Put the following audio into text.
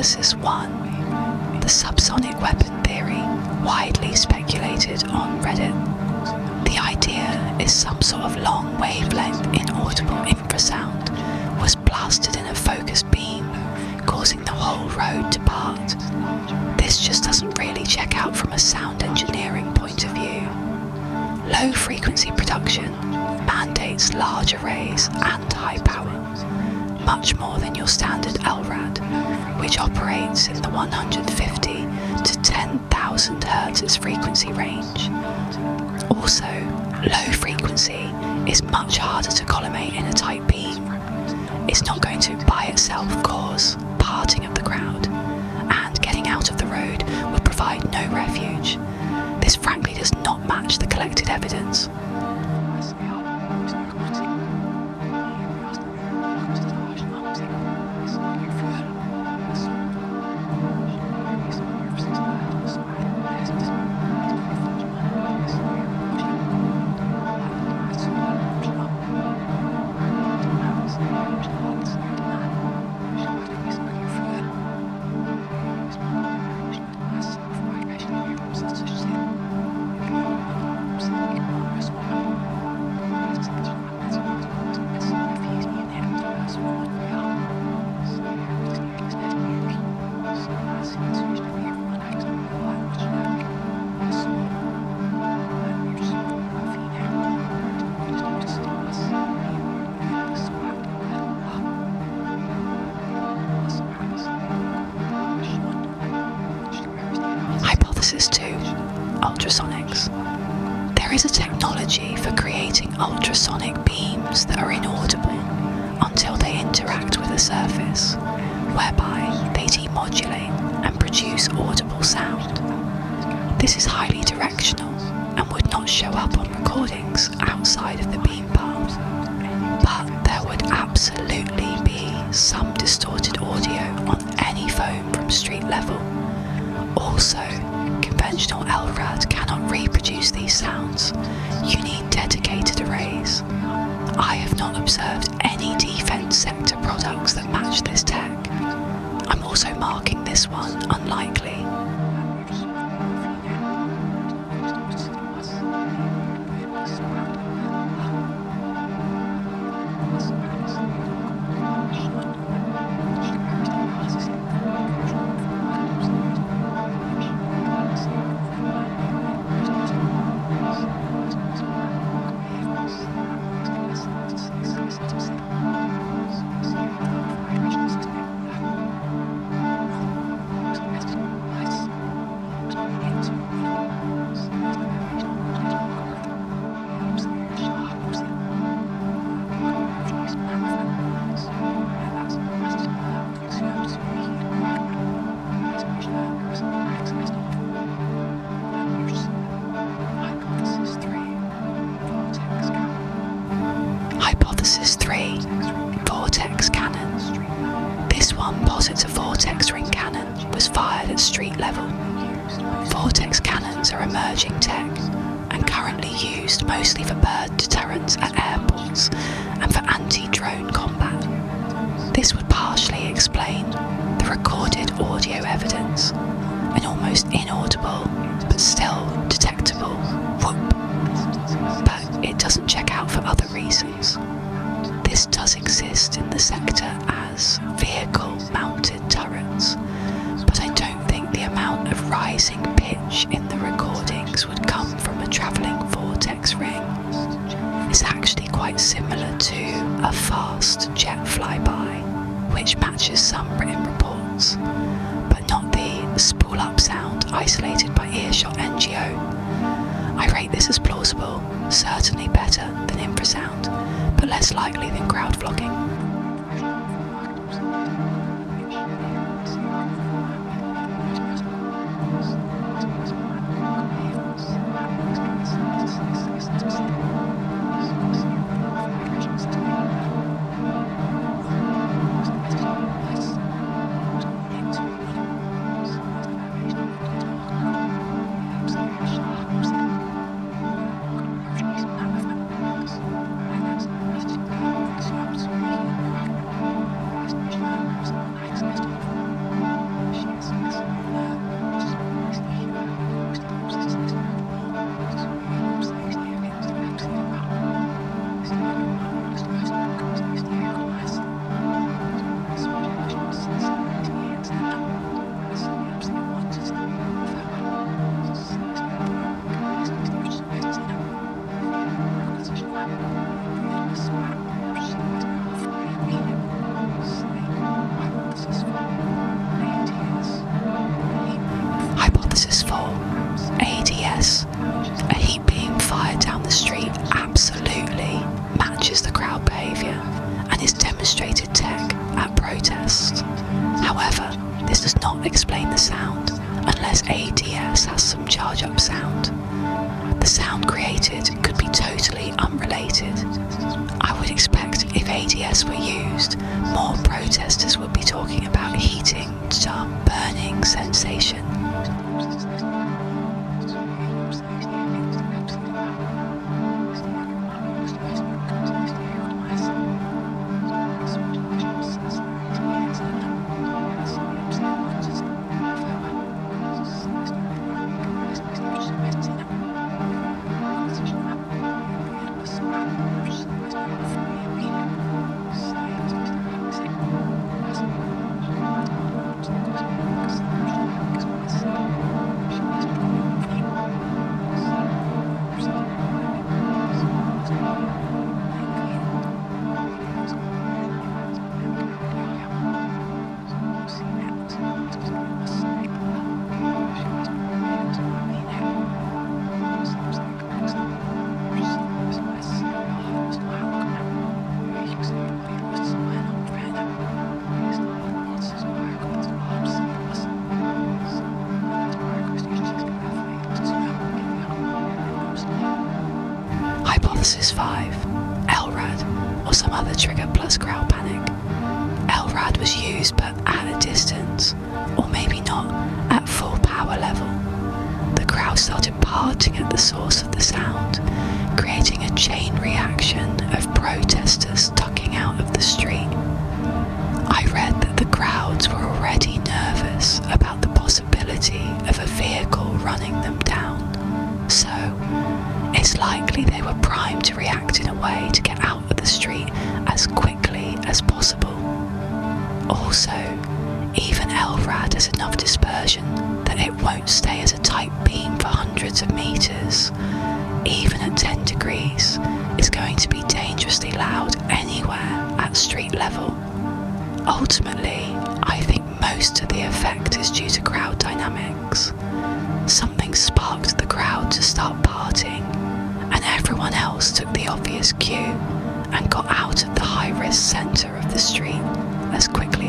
Hypothesis 1. The subsonic weapon theory, widely speculated on Reddit. The idea is some sort of long wavelength inaudible infrasound was blasted in a focused beam, causing the whole road to part. This just doesn't really check out from a sound engineering point of view. Low frequency production mandates large arrays and high power, much more than your standard LRAD, which operates in the 150 to 10,000 Hz frequency range. Also, low frequency is much harder to collimate in a tight beam. It's not going to by itself cause parting of the crowd, and getting out of the road would provide no refuge. This frankly does not match the collected evidence. Hypothesis 2. Ultrasonics. There is a technology for creating ultrasonic beams that are inaudible until they interact with a surface, whereby they demodulate and produce audible sound. This is highly directional and would not show up on recordings outside of the beam path, but there would absolutely be some distorted audio on any phone from street level. Also, conventional LRAD cannot reproduce these sounds. You need dedicated arrays. I have not observed any defense sector products that match this tech. I'm also marking this one unlikely. Hypothesis 3. Vortex cannon. This one posits a vortex ring cannon was fired at street level. Vortex cannons are emerging tech and currently used mostly for bird deterrence at airports and for anti-drone combat. This would partially explain the recorded audio evidence, an almost inaudible but still detectable whoop. But it doesn't check out for other reasons. This does exist in the sector as vehicle-mounted turrets, but I don't think the amount of rising pitch in the recordings would come from a travelling vortex ring. It's actually quite similar to a fast jet flyby, which matches some written reports, but not the spool-up sound isolated by earshot NGO. I rate this as plausible, certainly better than infrasound, but less likely than crowd vlogging. demonstrated tech at protests. However, this does not explain the sound unless ADS has some charge-up sound. The sound created could be totally unrelated. I would expect if ADS were used, more protesters would be talking about heating to burning sensation. Hypothesis 5. LRAD, or some other trigger plus crowd panic. LRAD was used but at a distance, or maybe not at full power level. The crowd started parting at the source of the sound, creating a chain reaction of protesters ducking out of the street. I read that the crowds were already nervous about the possibility of a vehicle running them down, so it's likely they were primed to react in a way to get out of the street as quickly as possible. Also, even LRAD has enough dispersion that it won't stay as a tight beam for hundreds of meters. Even at 10 degrees, it's going to be dangerously loud anywhere at street level. Ultimately, I think most of the effect is due to crowd dynamics. Something sparked the crowd to start parting, and everyone else took the obvious cue and got out of the high-risk centre of the street as quickly